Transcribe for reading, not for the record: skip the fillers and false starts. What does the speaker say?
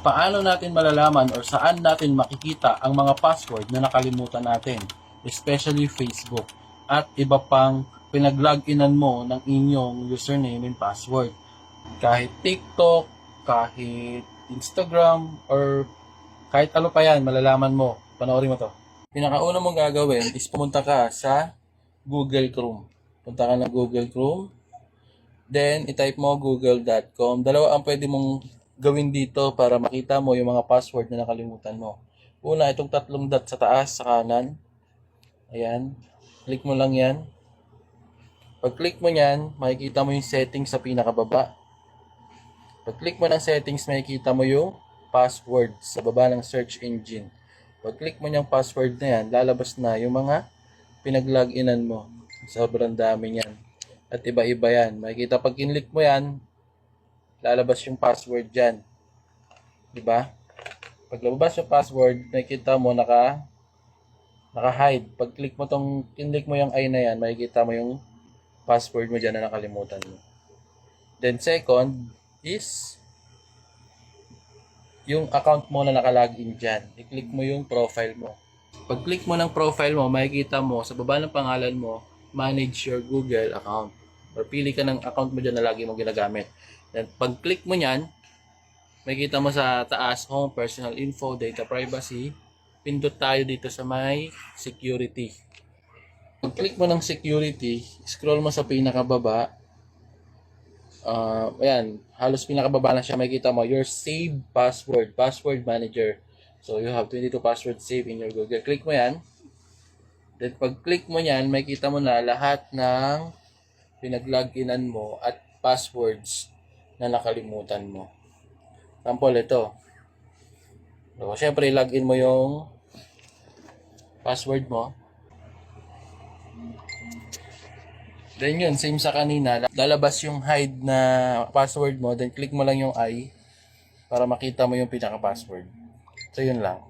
Paano natin malalaman or saan natin makikita ang mga password na nakalimutan natin, especially Facebook at iba pang pinag-loginan mo ng inyong username and password? Kahit TikTok, kahit Instagram, or kahit ano pa yan, malalaman mo. Panoorin mo to. Pinakauna mong gagawin is pumunta ka sa Google Chrome. Punta ka ng Google Chrome. Then, itype mo google.com. Dalawa ang pwede mong gawin dito para makita mo yung mga password na nakalimutan mo. Una, itong tatlong dot sa taas, sa kanan. Ayan. Click mo lang yan. Pag click mo yan, makikita mo yung settings sa pinakababa. Pag click mo ng settings, makikita mo yung password sa baba ng search engine. Pag click mo yung password na yan, lalabas na yung mga pinag-loginan mo. Sobrang dami yan. At iba-iba yan. Makikita pag kinlik mo yan, lalabas yung password dyan. Diba? Pag lumabas yung password, makikita mo naka-hide. Pag click mo kinlik mo yung I na yan, makikita mo yung password mo dyan na nakalimutan mo. Then second is yung account mo na nakalagin dyan. I-click mo yung profile mo. Pag click mo ng profile mo, makikita mo sa baba ng pangalan mo, manage your Google account. Or pili ka ng account mo dyan na lagi mo ginagamit. Then pag click mo nyan, makikita mo sa taas, home, personal info, data privacy. Pindot tayo dito sa may security. Pag click mo ng security, scroll mo sa pinakababa. Ayan, halos pinakababa na siya. Makikita mo your saved password, password manager. So you have 22 passwords saved in your Google. Click mo yan. Then pag click mo yan, makikita mo na lahat ng pinag-loginan mo at passwords na nakalimutan mo. Example, ito. So, syempre, login mo yung password mo. Then yun, same sa kanina. Lalabas yung hide na password mo. Then click mo lang yung I para makita mo yung pinaka-password. So yun lang.